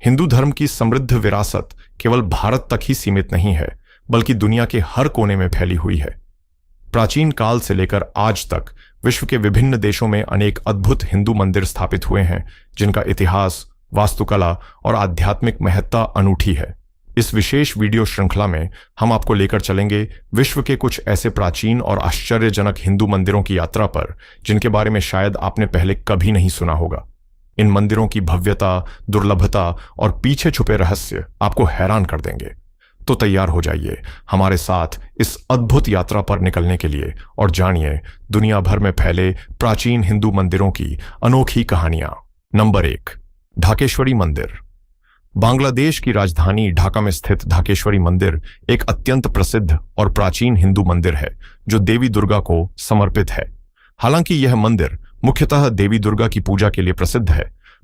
हिंदू धर्म की समृद्ध विरासत केवल भारत तक ही सीमित नहीं है, बल्कि दुनिया के हर कोने में फैली हुई है। प्राचीन काल से लेकर आज तक विश्व के विभिन्न देशों में अनेक अद्भुत हिंदू मंदिर स्थापित हुए हैं, जिनका इतिहास, वास्तुकला और आध्यात्मिक महत्ता अनूठी है। इस विशेष वीडियो श्रृंखला में हम आपको लेकर चलेंगे विश्व के कुछ ऐसे प्राचीन और आश्चर्यजनक हिंदू मंदिरों की यात्रा पर, जिनके बारे में शायद आपने पहले कभी नहीं सुना होगा। इन मंदिरों की भव्यता, दुर्लभता और पीछे छुपे रहस्य आपको हैरान कर देंगे। तो तैयार हो जाइए हमारे साथ इस अद्भुत यात्रा पर निकलने के लिए और जानिए दुनिया भर में फैले प्राचीन हिंदू मंदिरों की अनोखी कहानियां। नंबर 1, ढाकेश्वरी मंदिर। बांग्लादेश की राजधानी ढाका में स्थित ढाकेश्वरी मंदिर एक अत्यंत प्रसिद्ध और प्राचीन हिंदू मंदिर है, जो देवी दुर्गा को समर्पित है। हालांकि यह मंदिर मुख्यतः देवी दुर्गा की पूजा के लिए प्रसिद्ध है,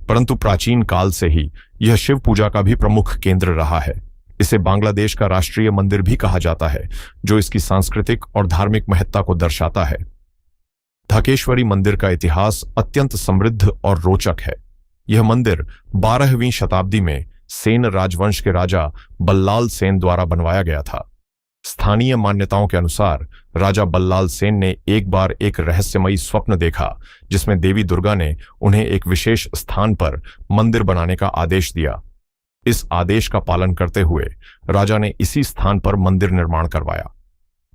परंतु प्राचीन काल से ही यह शिव पूजा का भी प्रमुख केंद्र रहा है। इसे बांग्लादेश का राष्ट्रीय मंदिर भी कहा जाता है, जो इसकी सांस्कृतिक और धार्मिक महत्ता को दर्शाता है। ढाकेश्वरी मंदिर का इतिहास अत्यंत समृद्ध और रोचक है। यह मंदिर 12वीं शताब्दी में सेन राजवंश के राजा बल्लाल सेन द्वारा बनवाया गया था। स्थानीय मान्यताओं के अनुसार राजा बल्लाल सेन ने एक बार एक रहस्यमयी स्वप्न देखा, जिसमें देवी दुर्गा ने उन्हें एक विशेष स्थान पर मंदिर बनाने का आदेश दिया। इस आदेश का पालन करते हुए राजा ने इसी स्थान पर मंदिर निर्माण करवाया।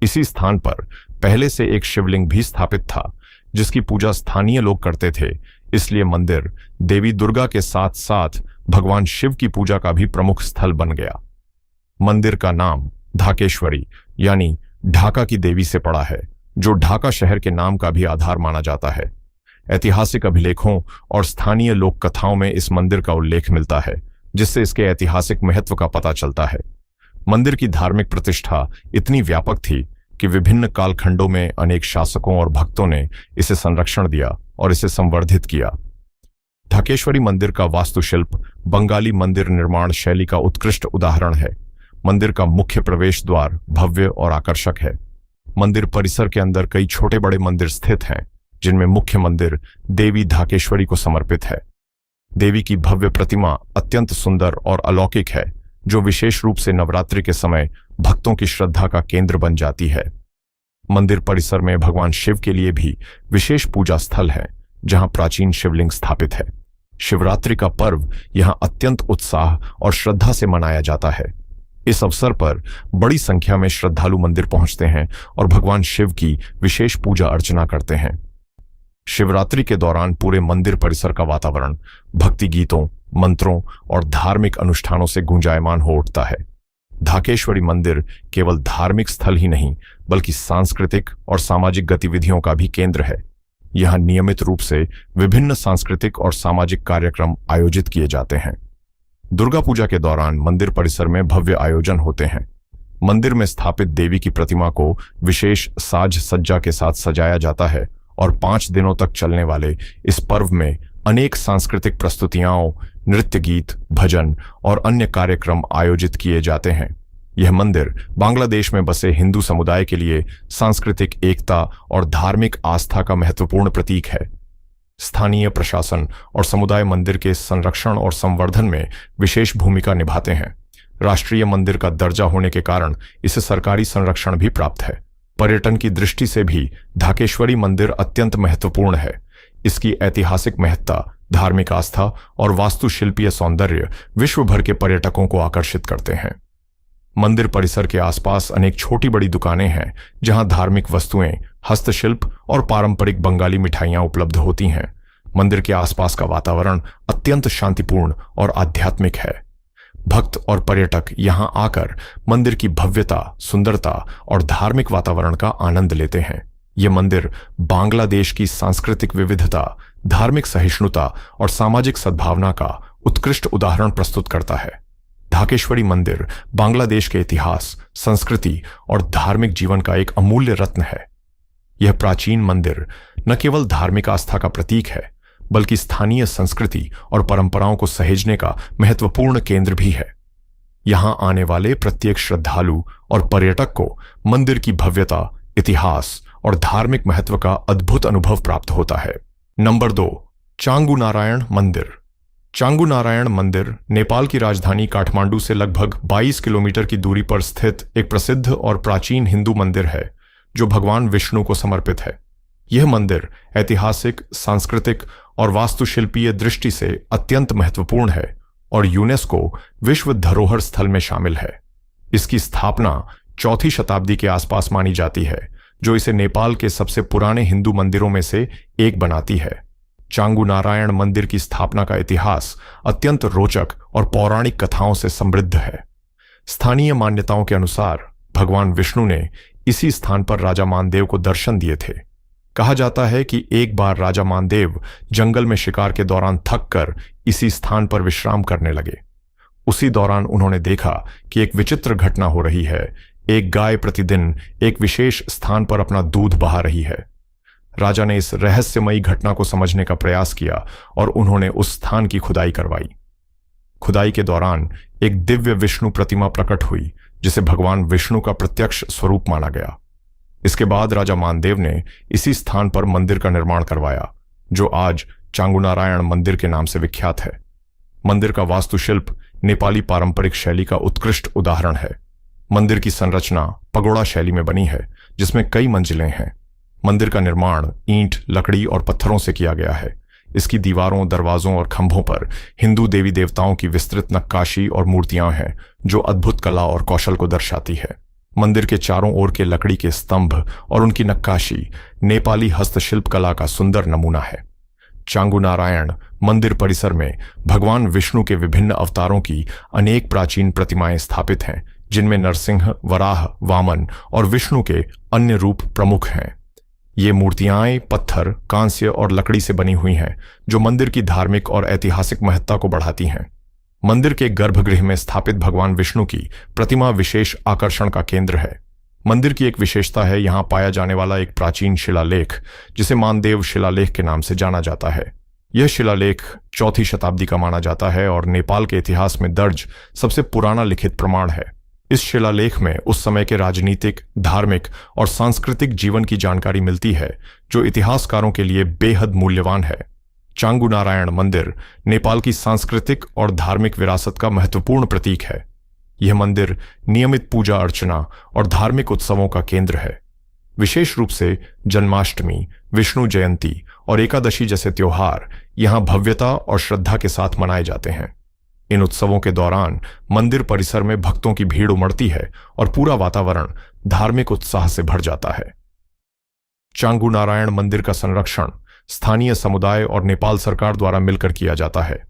इसी स्थान पर पहले से एक शिवलिंग भी स्थापित था, जिसकी पूजा स्थानीय लोग करते थे। इसलिए मंदिर देवी दुर्गा के साथ साथ भगवान शिव की पूजा का भी प्रमुख स्थल बन गया। मंदिर का नाम ढाकेश्वरी यानी ढाका की देवी से पड़ा है, जो ढाका शहर के नाम का भी आधार माना जाता है। ऐतिहासिक अभिलेखों और स्थानीय लोक कथाओं में इस मंदिर का उल्लेख मिलता है, जिससे इसके ऐतिहासिक महत्व का पता चलता है। मंदिर की धार्मिक प्रतिष्ठा इतनी व्यापक थी कि विभिन्न कालखंडों में अनेक शासकों और भक्तों ने इसे संरक्षण दिया और इसे संवर्धित किया। ढाकेश्वरी मंदिर का वास्तुशिल्प बंगाली मंदिर निर्माण शैली का उत्कृष्ट उदाहरण है। मंदिर का मुख्य प्रवेश द्वार भव्य और आकर्षक है। मंदिर परिसर के अंदर कई छोटे बड़े मंदिर स्थित हैं, जिनमें मुख्य मंदिर देवी ढाकेश्वरी को समर्पित है। देवी की भव्य प्रतिमा अत्यंत सुंदर और अलौकिक है, जो विशेष रूप से नवरात्रि के समय भक्तों की श्रद्धा का केंद्र बन जाती है। मंदिर परिसर में भगवान शिव के लिए भी विशेष पूजा स्थल है, जहां प्राचीन शिवलिंग स्थापित है। शिवरात्रि का पर्व यहां अत्यंत उत्साह और श्रद्धा से मनाया जाता है। इस अवसर पर बड़ी संख्या में श्रद्धालु मंदिर पहुंचते हैं और भगवान शिव की विशेष पूजा अर्चना करते हैं। शिवरात्रि के दौरान पूरे मंदिर परिसर का वातावरण भक्ति गीतों, मंत्रों और धार्मिक अनुष्ठानों से गुंजायमान हो उठता है। ढाकेश्वरी मंदिर केवल धार्मिक स्थल ही नहीं, बल्कि सांस्कृतिक और सामाजिक गतिविधियों का भी केंद्र है। यहां नियमित रूप से विभिन्न सांस्कृतिक और सामाजिक कार्यक्रम आयोजित किए जाते हैं। दुर्गा पूजा के दौरान मंदिर परिसर में भव्य आयोजन होते हैं। मंदिर में स्थापित देवी की प्रतिमा को विशेष साज सज्जा के साथ सजाया जाता है और 5 दिनों तक चलने वाले इस पर्व में अनेक सांस्कृतिक प्रस्तुतियां, नृत्य गीत, भजन और अन्य कार्यक्रम आयोजित किए जाते हैं। यह मंदिर बांग्लादेश में बसे हिंदू समुदाय के लिए सांस्कृतिक एकता और धार्मिक आस्था का महत्वपूर्ण प्रतीक है। स्थानीय प्रशासन और समुदाय मंदिर के संरक्षण और संवर्धन में विशेष भूमिका निभाते हैं। राष्ट्रीय मंदिर का दर्जा होने के कारण इसे सरकारी संरक्षण भी प्राप्त है। पर्यटन की दृष्टि से भी ढाकेश्वरी मंदिर अत्यंत महत्वपूर्ण है। इसकी ऐतिहासिक महत्ता, धार्मिक आस्था और वास्तुशिल्पीय सौंदर्य विश्व भर के पर्यटकों को आकर्षित करते हैं। मंदिर परिसर के आसपास अनेक छोटी बड़ी दुकानें हैं, जहां धार्मिक वस्तुएं, हस्तशिल्प और पारंपरिक बंगाली मिठाइयां उपलब्ध होती हैं। मंदिर के आसपास का वातावरण अत्यंत शांतिपूर्ण और आध्यात्मिक है। भक्त और पर्यटक यहां आकर मंदिर की भव्यता, सुंदरता और धार्मिक वातावरण का आनंद लेते हैं। यह मंदिर बांग्लादेश की सांस्कृतिक विविधता, धार्मिक सहिष्णुता और सामाजिक सद्भावना का उत्कृष्ट उदाहरण प्रस्तुत करता है। ढाकेश्वरी मंदिर बांग्लादेश के इतिहास, संस्कृति और धार्मिक जीवन का एक अमूल्य रत्न है। यह प्राचीन मंदिर न केवल धार्मिक आस्था का प्रतीक है, बल्कि स्थानीय संस्कृति और परंपराओं को सहेजने का महत्वपूर्ण केंद्र भी है। यहां आने वाले प्रत्येक श्रद्धालु और पर्यटक को मंदिर की भव्यता, इतिहास और धार्मिक महत्व का अद्भुत अनुभव प्राप्त होता है। नंबर 2, चांगू नारायण मंदिर। चांगू नारायण मंदिर चांगू नारायण मंदिर नेपाल की राजधानी काठमांडू से लगभग 22 किलोमीटर की दूरी पर स्थित एक प्रसिद्ध और प्राचीन हिंदू मंदिर है जो भगवान विष्णु को समर्पित है। यह मंदिर ऐतिहासिक, सांस्कृतिक और वास्तुशिल्पीय दृष्टि से अत्यंत महत्वपूर्ण है और यूनेस्को विश्व धरोहर स्थल में शामिल है। इसकी स्थापना 4वीं शताब्दी के आसपास मानी जाती है, जो इसे नेपाल के सबसे पुराने हिंदू मंदिरों में से एक बनाती है। चांगू नारायण मंदिर की स्थापना का इतिहास अत्यंत रोचक और पौराणिक कथाओं से समृद्ध है। स्थानीय मान्यताओं के अनुसार भगवान विष्णु ने इसी स्थान पर राजा मानदेव को दर्शन दिए थे। कहा जाता है कि एक बार राजा मानदेव जंगल में शिकार के दौरान थककर इसी स्थान पर विश्राम करने लगे। उसी दौरान उन्होंने देखा कि एक विचित्र घटना हो रही है। एक गाय प्रतिदिन एक विशेष स्थान पर अपना दूध बहा रही है। राजा ने इस रहस्यमयी घटना को समझने का प्रयास किया और उन्होंने उस स्थान की खुदाई करवाई। खुदाई के दौरान एक दिव्य विष्णु प्रतिमा प्रकट हुई, जिसे भगवान विष्णु का प्रत्यक्ष स्वरूप माना गया। इसके बाद राजा मानदेव ने इसी स्थान पर मंदिर का निर्माण करवाया, जो आज चांगू नारायण मंदिर के नाम से विख्यात है। मंदिर का वास्तुशिल्प नेपाली पारंपरिक शैली का उत्कृष्ट उदाहरण है। मंदिर की संरचना पगोड़ा शैली में बनी है, जिसमें कई मंजिलें हैं। मंदिर का निर्माण ईंट, लकड़ी और पत्थरों से किया गया है। इसकी दीवारों, दरवाजों और खंभों पर हिंदू देवी देवताओं की विस्तृत नक्काशी और मूर्तियां हैं, जो अद्भुत कला और कौशल को दर्शाती है। मंदिर के चारों ओर के लकड़ी के स्तंभ और उनकी नक्काशी नेपाली हस्तशिल्प कला का सुंदर नमूना है। चांगू नारायण मंदिर परिसर में भगवान विष्णु के विभिन्न अवतारों की अनेक प्राचीन प्रतिमाएं स्थापित हैं, जिनमें नरसिंह, वराह, वामन और विष्णु के अन्य रूप प्रमुख हैं। ये मूर्तियां पत्थर, कांस्य और लकड़ी से बनी हुई हैं, जो मंदिर की धार्मिक और ऐतिहासिक महत्ता को बढ़ाती हैं। मंदिर के गर्भगृह में स्थापित भगवान विष्णु की प्रतिमा विशेष आकर्षण का केंद्र है। मंदिर की एक विशेषता है यहां पाया जाने वाला एक प्राचीन शिलालेख, जिसे मानदेव शिलालेख के नाम से जाना जाता है। यह शिलालेख 4वीं शताब्दी का माना जाता है और नेपाल के इतिहास में दर्ज सबसे पुराना लिखित प्रमाण है। इस शिलालेख में उस समय के राजनीतिक, धार्मिक और सांस्कृतिक जीवन की जानकारी मिलती है, जो इतिहासकारों के लिए बेहद मूल्यवान है। चांगू नारायण मंदिर नेपाल की सांस्कृतिक और धार्मिक विरासत का महत्वपूर्ण प्रतीक है। यह मंदिर नियमित पूजा अर्चना और धार्मिक उत्सवों का केंद्र है। विशेष रूप से जन्माष्टमी, विष्णु जयंती और एकादशी जैसे त्योहार यहां भव्यता और श्रद्धा के साथ मनाए जाते हैं। इन उत्सवों के दौरान मंदिर परिसर में भक्तों की भीड़ उमड़ती है और पूरा वातावरण धार्मिक उत्साह से भर जाता है। चांगू नारायण मंदिर का संरक्षण स्थानीय समुदाय और नेपाल सरकार द्वारा मिलकर किया जाता है।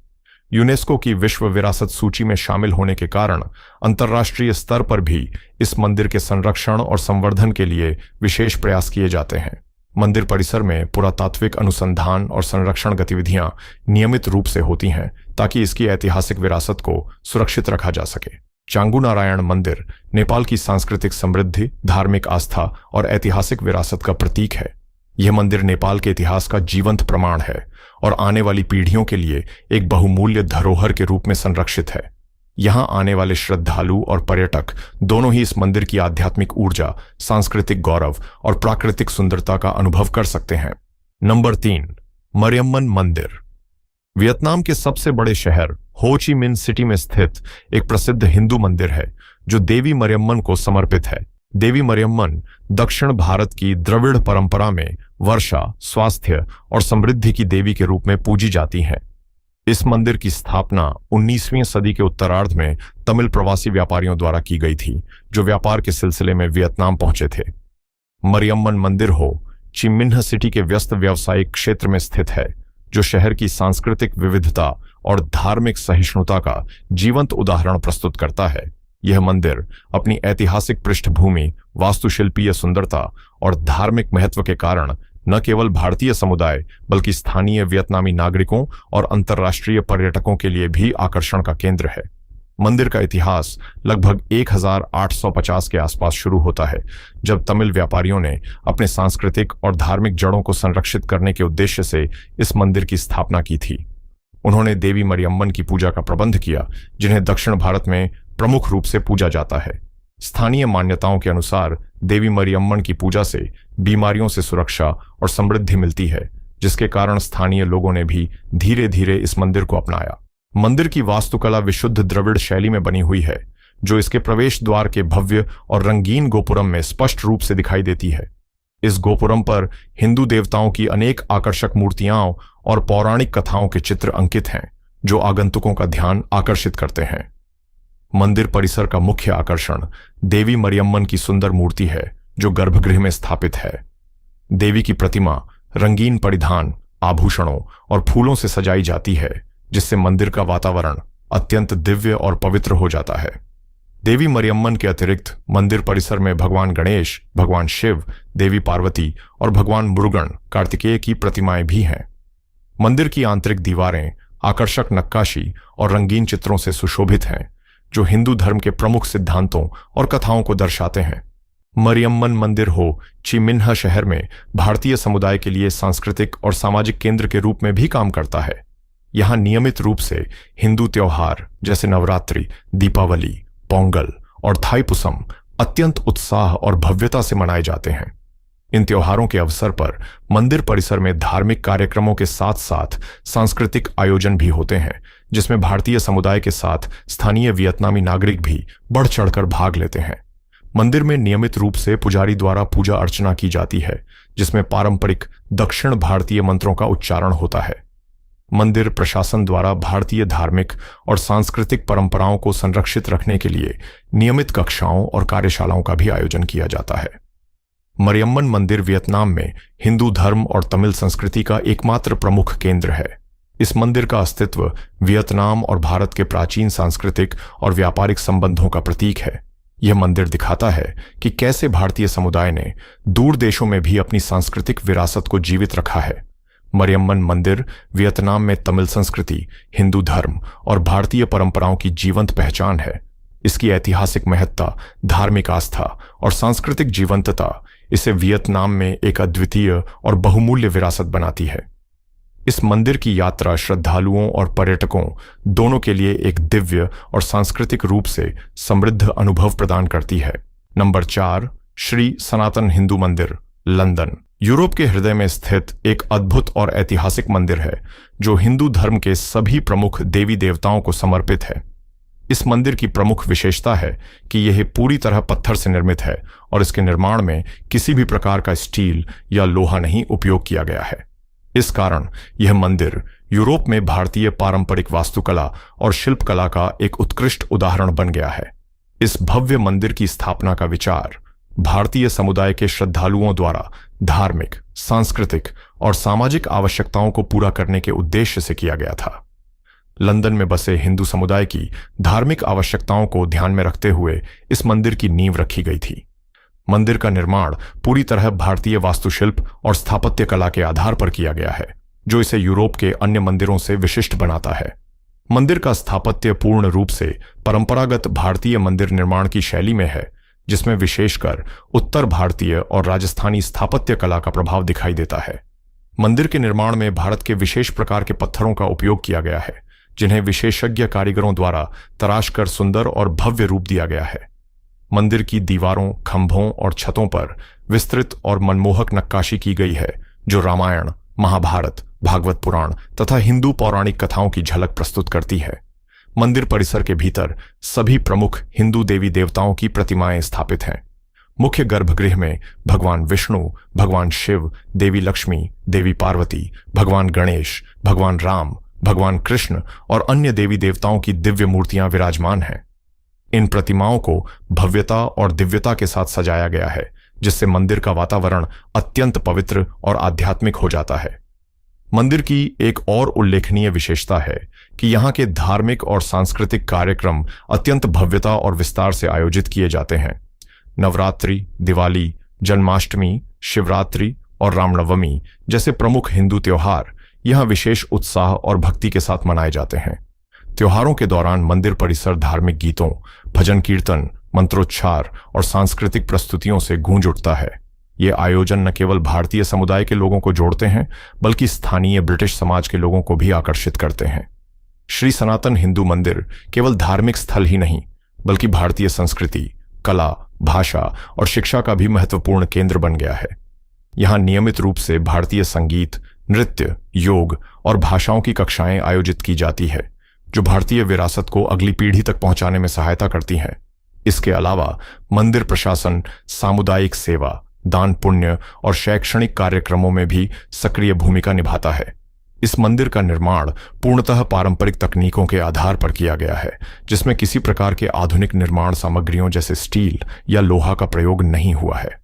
यूनेस्को की विश्व विरासत सूची में शामिल होने के कारण अंतर्राष्ट्रीय स्तर पर भी इस मंदिर के संरक्षण और संवर्धन के लिए विशेष प्रयास किए जाते हैं। मंदिर परिसर में पुरातात्विक अनुसंधान और संरक्षण गतिविधियां नियमित रूप से होती हैं, ताकि इसकी ऐतिहासिक विरासत को सुरक्षित रखा जा सके। चांगू नारायण मंदिर नेपाल की सांस्कृतिक समृद्धि, धार्मिक आस्था और ऐतिहासिक विरासत का प्रतीक है। यह मंदिर नेपाल के इतिहास का जीवंत प्रमाण है और आने वाली पीढ़ियों के लिए एक बहुमूल्य धरोहर के रूप में संरक्षित है। यहां आने वाले श्रद्धालु और पर्यटक दोनों ही इस मंदिर की आध्यात्मिक ऊर्जा, सांस्कृतिक गौरव और प्राकृतिक सुंदरता का अनुभव कर सकते हैं। नंबर 3, मरियम्मन मंदिर। वियतनाम के सबसे बड़े शहर हो ची मिन सिटी में स्थित एक प्रसिद्ध हिंदू मंदिर है, जो देवी मरियम्मन को समर्पित है। देवी मरियम्मन दक्षिण भारत की द्रविड़ परंपरा में वर्षा, स्वास्थ्य और समृद्धि की देवी के रूप में पूजी जाती हैं। इस मंदिर की स्थापना 19वीं सदी के उत्तरार्ध में तमिल प्रवासी व्यापारियों द्वारा की गई थी, जो व्यापार के सिलसिले में वियतनाम पहुंचे थे। मरियम्मन मंदिर हो ची मिन्ह सिटी के व्यस्त व्यावसायिक क्षेत्र में स्थित है, जो शहर की सांस्कृतिक विविधता और धार्मिक सहिष्णुता का जीवंत उदाहरण प्रस्तुत करता है। यह मंदिर अपनी ऐतिहासिक पृष्ठभूमि, वास्तुशिल्पीय सुंदरता और धार्मिक महत्व के कारण न केवल भारतीय समुदाय बल्कि स्थानीय वियतनामी नागरिकों और अंतर्राष्ट्रीय पर्यटकों के लिए भी आकर्षण का केंद्र है। मंदिर का इतिहास लगभग 1850 के आसपास शुरू होता है, जब तमिल व्यापारियों ने अपने सांस्कृतिक और धार्मिक जड़ों को संरक्षित करने के उद्देश्य से इस मंदिर की स्थापना की थी। उन्होंने देवी मरियम्मन की पूजा का प्रबंध किया, जिन्हें दक्षिण भारत में प्रमुख रूप से पूजा जाता है। स्थानीय मान्यताओं के अनुसार देवी मरियम्मन की पूजा से बीमारियों से सुरक्षा और समृद्धि मिलती है, जिसके कारण स्थानीय लोगों ने भी धीरे धीरे इस मंदिर को अपनाया। मंदिर की वास्तुकला विशुद्ध द्रविड़ शैली में बनी हुई है, जो इसके प्रवेश द्वार के भव्य और रंगीन गोपुरम में स्पष्ट रूप से दिखाई देती है। इस गोपुरम पर हिंदू देवताओं की अनेक आकर्षक मूर्तियां और पौराणिक कथाओं के चित्र अंकित हैं, जो आगंतुकों का ध्यान आकर्षित करते हैं। मंदिर परिसर का मुख्य आकर्षण देवी मरियम्मन की सुंदर मूर्ति है, जो गर्भगृह में स्थापित है। देवी की प्रतिमा रंगीन परिधान, आभूषणों और फूलों से सजाई जाती है, जिससे मंदिर का वातावरण अत्यंत दिव्य और पवित्र हो जाता है। देवी मरियम्मन के अतिरिक्त मंदिर परिसर में भगवान गणेश, भगवान शिव, देवी पार्वती और भगवान मुरुगन कार्तिकेय की प्रतिमाएं भी हैं। मंदिर की आंतरिक दीवारें आकर्षक नक्काशी और रंगीन चित्रों से सुशोभित हैं, जो हिंदू धर्म के प्रमुख सिद्धांतों और कथाओं को दर्शाते हैं। मरियम्मन मंदिर हो चिमिन्हा शहर में भारतीय समुदाय के लिए सांस्कृतिक और सामाजिक केंद्र के रूप में भी काम करता है। यहाँ नियमित रूप से हिंदू त्योहार जैसे नवरात्रि, दीपावली, पोंगल और थाईपुसम अत्यंत उत्साह और भव्यता से मनाए जाते हैं। इन त्योहारों के अवसर पर मंदिर परिसर में धार्मिक कार्यक्रमों के साथ साथ सांस्कृतिक आयोजन भी होते हैं, जिसमें भारतीय समुदाय के साथ स्थानीय वियतनामी नागरिक भी बढ़ चढ़कर भाग लेते हैं। मंदिर में नियमित रूप से पुजारी द्वारा पूजा अर्चना की जाती है, जिसमें पारंपरिक दक्षिण भारतीय मंत्रों का उच्चारण होता है। मंदिर प्रशासन द्वारा भारतीय धार्मिक और सांस्कृतिक परंपराओं को संरक्षित रखने के लिए नियमित कक्षाओं और कार्यशालाओं का भी आयोजन किया जाता है। मरियम्मन मंदिर वियतनाम में हिंदू धर्म और तमिल संस्कृति का एकमात्र प्रमुख केंद्र है। इस मंदिर का अस्तित्व वियतनाम और भारत के प्राचीन सांस्कृतिक और व्यापारिक संबंधों का प्रतीक है। यह मंदिर दिखाता है कि कैसे भारतीय समुदाय ने दूर देशों में भी अपनी सांस्कृतिक विरासत को जीवित रखा है। मरियम्मन मंदिर वियतनाम में तमिल संस्कृति, हिंदू धर्म और भारतीय परंपराओं की जीवंत पहचान है। इसकी ऐतिहासिक महत्ता, धार्मिक आस्था और सांस्कृतिक जीवंतता इसे वियतनाम में एक अद्वितीय और बहुमूल्य विरासत बनाती है। इस मंदिर की यात्रा श्रद्धालुओं और पर्यटकों दोनों के लिए एक दिव्य और सांस्कृतिक रूप से समृद्ध अनुभव प्रदान करती है। नंबर 4, श्री सनातन हिंदू मंदिर, लंदन। यूरोप के हृदय में स्थित एक अद्भुत और ऐतिहासिक मंदिर है, जो हिंदू धर्म के सभी प्रमुख देवी देवताओं को समर्पित है। इस मंदिर की प्रमुख विशेषता है कि यह पूरी तरह पत्थर से निर्मित है और इसके निर्माण में किसी भी प्रकार का स्टील या लोहा नहीं उपयोग किया गया है। इस कारण यह मंदिर यूरोप में भारतीय पारंपरिक वास्तुकला और शिल्पकला का एक उत्कृष्ट उदाहरण बन गया है। इस भव्य मंदिर की स्थापना का विचार भारतीय समुदाय के श्रद्धालुओं द्वारा धार्मिक, सांस्कृतिक और सामाजिक आवश्यकताओं को पूरा करने के उद्देश्य से किया गया था। लंदन में बसे हिंदू समुदाय की धार्मिक आवश्यकताओं को ध्यान में रखते हुए इस मंदिर की नींव रखी गई थी। मंदिर का निर्माण पूरी तरह भारतीय वास्तुशिल्प और स्थापत्य कला के आधार पर किया गया है, जो इसे यूरोप के अन्य मंदिरों से विशिष्ट बनाता है। मंदिर का स्थापत्य पूर्ण रूप से परंपरागत भारतीय मंदिर निर्माण की शैली में है, जिसमें विशेषकर उत्तर भारतीय और राजस्थानी स्थापत्य कला का प्रभाव दिखाई देता है। मंदिर के निर्माण में भारत के विशेष प्रकार के पत्थरों का उपयोग किया गया है, जिन्हें विशेषज्ञ कारीगरों द्वारा तराशकर सुंदर और भव्य रूप दिया गया है। मंदिर की दीवारों, खंभों और छतों पर विस्तृत और मनमोहक नक्काशी की गई है, जो रामायण, महाभारत, भागवत पुराण तथा हिंदू पौराणिक कथाओं की झलक प्रस्तुत करती है। मंदिर परिसर के भीतर सभी प्रमुख हिंदू देवी देवताओं की प्रतिमाएं स्थापित हैं। मुख्य गर्भगृह में भगवान विष्णु, भगवान शिव, देवी लक्ष्मी, देवी पार्वती, भगवान गणेश, भगवान राम, भगवान कृष्ण और अन्य देवी देवताओं की दिव्य मूर्तियां विराजमान हैं। इन प्रतिमाओं को भव्यता और दिव्यता के साथ सजाया गया है, जिससे मंदिर का वातावरण अत्यंत पवित्र और आध्यात्मिक हो जाता है। मंदिर की एक और उल्लेखनीय विशेषता है कि यहाँ के धार्मिक और सांस्कृतिक कार्यक्रम अत्यंत भव्यता और विस्तार से आयोजित किए जाते हैं। नवरात्रि, दिवाली, जन्माष्टमी, शिवरात्रि और रामनवमी जैसे प्रमुख हिंदू त्योहार यहाँ विशेष उत्साह और भक्ति के साथ मनाए जाते हैं। त्योहारों के दौरान मंदिर परिसर धार्मिक गीतों, भजन कीर्तन, मंत्रोच्चार और सांस्कृतिक प्रस्तुतियों से गूंज उठता है। ये आयोजन न केवल भारतीय समुदाय के लोगों को जोड़ते हैं, बल्कि स्थानीय ब्रिटिश समाज के लोगों को भी आकर्षित करते हैं। श्री सनातन हिंदू मंदिर केवल धार्मिक स्थल ही नहीं, बल्कि भारतीय संस्कृति, कला, भाषा और शिक्षा का भी महत्वपूर्ण केंद्र बन गया है। यहाँ नियमित रूप से भारतीय संगीत, नृत्य, योग और भाषाओं की कक्षाएं आयोजित की जाती है। जो भारतीय विरासत को अगली पीढ़ी तक पहुंचाने में सहायता करती हैं। इसके अलावा मंदिर प्रशासन सामुदायिक सेवा, दान पुण्य और शैक्षणिक कार्यक्रमों में भी सक्रिय भूमिका निभाता है। इस मंदिर का निर्माण पूर्णतः पारंपरिक तकनीकों के आधार पर किया गया है, जिसमें किसी प्रकार के आधुनिक निर्माण सामग्रियों जैसे स्टील या लोहा का प्रयोग नहीं हुआ है।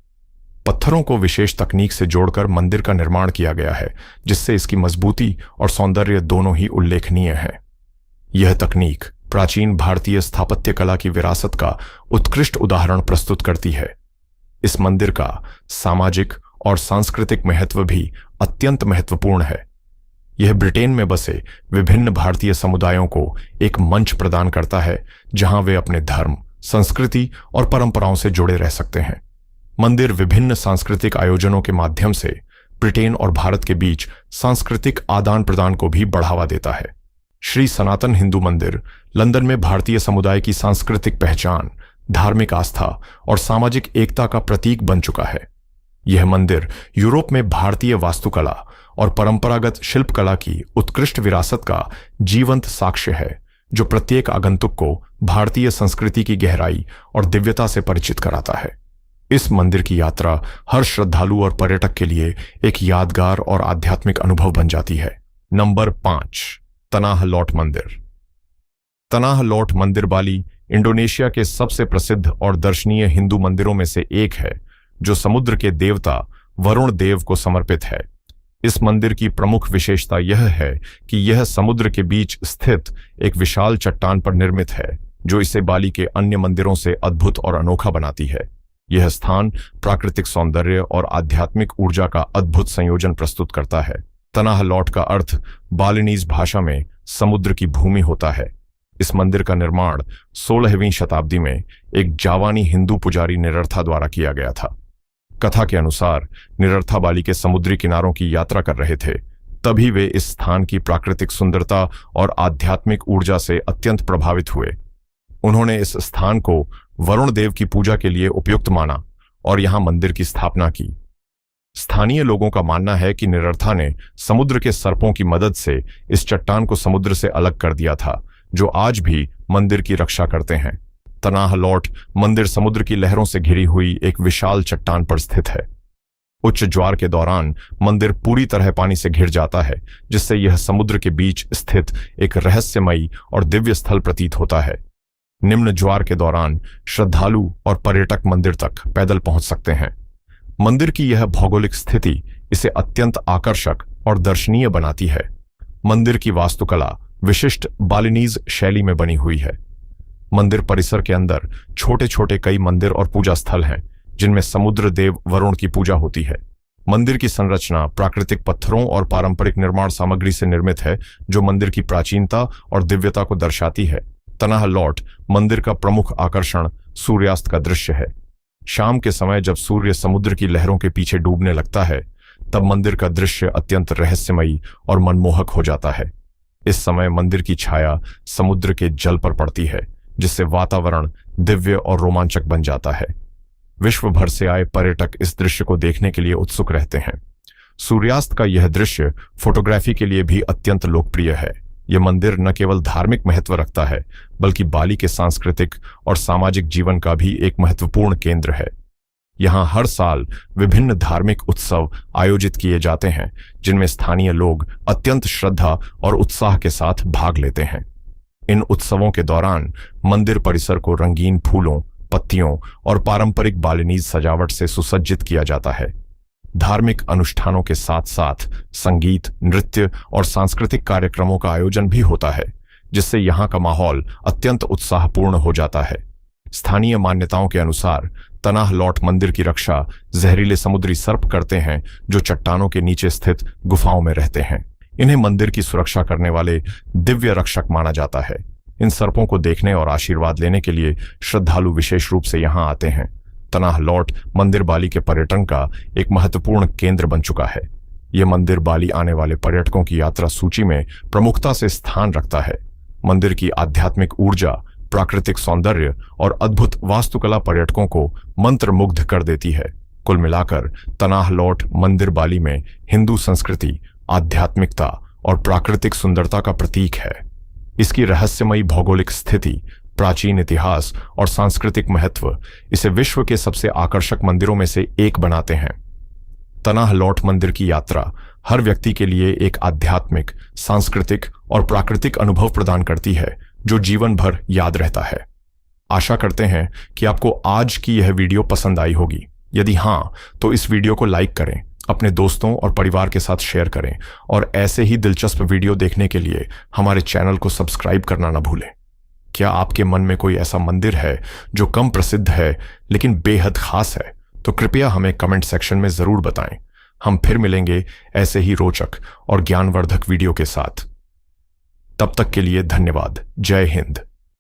पत्थरों को विशेष तकनीक से जोड़कर मंदिर का निर्माण किया गया है, जिससे इसकी मजबूती और सौंदर्य दोनों ही उल्लेखनीय है। यह तकनीक प्राचीन भारतीय स्थापत्य कला की विरासत का उत्कृष्ट उदाहरण प्रस्तुत करती है। इस मंदिर का सामाजिक और सांस्कृतिक महत्व भी अत्यंत महत्वपूर्ण है। यह ब्रिटेन में बसे विभिन्न भारतीय समुदायों को एक मंच प्रदान करता है, जहां वे अपने धर्म, संस्कृति और परंपराओं से जुड़े रह सकते हैं। मंदिर विभिन्न सांस्कृतिक आयोजनों के माध्यम से ब्रिटेन और भारत के बीच सांस्कृतिक आदान प्रदान को भी बढ़ावा देता है। श्री सनातन हिंदू मंदिर लंदन में भारतीय समुदाय की सांस्कृतिक पहचान, धार्मिक आस्था और सामाजिक एकता का प्रतीक बन चुका है। यह मंदिर यूरोप में भारतीय वास्तुकला और परंपरागत शिल्पकला की उत्कृष्ट विरासत का जीवंत साक्ष्य है, जो प्रत्येक आगंतुक को भारतीय संस्कृति की गहराई और दिव्यता से परिचित कराता है। इस मंदिर की यात्रा हर श्रद्धालु और पर्यटक के लिए एक यादगार और आध्यात्मिक अनुभव बन जाती है। नंबर 5, तनाह लॉट मंदिर। तनाह लॉट मंदिर बाली इंडोनेशिया के सबसे प्रसिद्ध और दर्शनीय हिंदू मंदिरों में से एक है, जो समुद्र के देवता वरुण देव को समर्पित है। इस मंदिर की प्रमुख विशेषता यह है कि यह समुद्र के बीच स्थित एक विशाल चट्टान पर निर्मित है, जो इसे बाली के अन्य मंदिरों से अद्भुत और अनोखा बनाती है। यह स्थान प्राकृतिक सौंदर्य और आध्यात्मिक ऊर्जा का अद्भुत संयोजन प्रस्तुत करता है। तनाह लॉट का अर्थ बालिनीज भाषा में समुद्र की भूमि होता है। इस मंदिर का निर्माण 16वीं शताब्दी में एक जावानी हिंदू पुजारी निरर्था द्वारा किया गया था। कथा के अनुसार निरर्था बाली के समुद्री किनारों की यात्रा कर रहे थे, तभी वे इस स्थान की प्राकृतिक सुंदरता और आध्यात्मिक ऊर्जा से अत्यंत प्रभावित हुए। उन्होंने इस स्थान को वरुण देव की पूजा के लिए उपयुक्त माना और यहां मंदिर की स्थापना की। स्थानीय लोगों का मानना है कि निरर्था ने समुद्र के सर्पों की मदद से इस चट्टान को समुद्र से अलग कर दिया था, जो आज भी मंदिर की रक्षा करते हैं। तनाह लॉट मंदिर समुद्र की लहरों से घिरी हुई एक विशाल चट्टान पर स्थित है। उच्च ज्वार के दौरान मंदिर पूरी तरह पानी से घिर जाता है, जिससे यह समुद्र के बीच स्थित एक रहस्यमयी और दिव्य स्थल प्रतीत होता है। निम्न ज्वार के दौरान श्रद्धालु और पर्यटक मंदिर तक पैदल पहुंच सकते हैं। मंदिर की यह भौगोलिक स्थिति इसे अत्यंत आकर्षक और दर्शनीय बनाती है। मंदिर की वास्तुकला विशिष्ट बालिनीज शैली में बनी हुई है। मंदिर परिसर के अंदर छोटे छोटे कई मंदिर और पूजा स्थल हैं, जिनमें समुद्र देव वरुण की पूजा होती है। मंदिर की संरचना प्राकृतिक पत्थरों और पारंपरिक निर्माण सामग्री से निर्मित है, जो मंदिर की प्राचीनता और दिव्यता को दर्शाती है। तनाह लॉट मंदिर का प्रमुख आकर्षण सूर्यास्त का दृश्य है। शाम के समय जब सूर्य समुद्र की लहरों के पीछे डूबने लगता है, तब मंदिर का दृश्य अत्यंत रहस्यमयी और मनमोहक हो जाता है। इस समय मंदिर की छाया समुद्र के जल पर पड़ती है, जिससे वातावरण दिव्य और रोमांचक बन जाता है। विश्व भर से आए पर्यटक इस दृश्य को देखने के लिए उत्सुक रहते हैं। सूर्यास्त का यह दृश्य फोटोग्राफी के लिए भी अत्यंत लोकप्रिय है। यह मंदिर न केवल धार्मिक महत्व रखता है, बल्कि बाली के सांस्कृतिक और सामाजिक जीवन का भी एक महत्वपूर्ण केंद्र है। यहाँ हर साल विभिन्न धार्मिक उत्सव आयोजित किए जाते हैं, जिनमें स्थानीय लोग अत्यंत श्रद्धा और उत्साह के साथ भाग लेते हैं। इन उत्सवों के दौरान मंदिर परिसर को रंगीन फूलों, पत्तियों और पारंपरिक बालिनीज सजावट से सुसज्जित किया जाता है। धार्मिक अनुष्ठानों के साथ साथ संगीत, नृत्य और सांस्कृतिक कार्यक्रमों का आयोजन भी होता है, जिससे यहाँ का माहौल अत्यंत उत्साहपूर्ण हो जाता है। स्थानीय मान्यताओं के अनुसार तनाह लॉट मंदिर की रक्षा जहरीले समुद्री सर्प करते हैं, जो चट्टानों के नीचे स्थित गुफाओं में रहते हैं। इन्हें मंदिर की सुरक्षा करने वाले दिव्य रक्षक माना जाता है। इन सर्पों को देखने और आशीर्वाद लेने के लिए श्रद्धालु विशेष रूप से यहाँ आते हैं। तनाह लॉट मंदिर बाली के पर्यटन का एक महत्वपूर्ण केंद्र बन चुका है। यह मंदिर बाली आने वाले पर्यटकों की यात्रा सूची में प्रमुखता से स्थान रखता है। मंदिर की आध्यात्मिक ऊर्जा, प्राकृतिक सौंदर्य और अद्भुत वास्तुकला पर्यटकों को मंत्रमुग्ध कर देती है। कुल मिलाकर तनाह लॉट मंदिर बाली में हिंदू संस्कृति, आध्यात्मिकता और प्राकृतिक सुंदरता का प्रतीक है। इसकी रहस्यमयी भौगोलिक स्थिति, प्राचीन इतिहास और सांस्कृतिक महत्व इसे विश्व के सबसे आकर्षक मंदिरों में से एक बनाते हैं। तनाह लौट मंदिर की यात्रा हर व्यक्ति के लिए एक आध्यात्मिक, सांस्कृतिक और प्राकृतिक अनुभव प्रदान करती है जो जीवन भर याद रहता है। आशा करते हैं कि आपको आज की यह वीडियो पसंद आई होगी। यदि हां, तो इस वीडियो को लाइक करें, अपने दोस्तों और परिवार के साथ शेयर करें और ऐसे ही दिलचस्प वीडियो देखने के लिए हमारे चैनल को सब्सक्राइब करना न भूलें। क्या आपके मन में कोई ऐसा मंदिर है जो कम प्रसिद्ध है लेकिन बेहद खास है? तो कृपया हमें कमेंट सेक्शन में जरूर बताएं। हम फिर मिलेंगे ऐसे ही रोचक और ज्ञानवर्धक वीडियो के साथ। तब तक के लिए धन्यवाद। जय हिंद।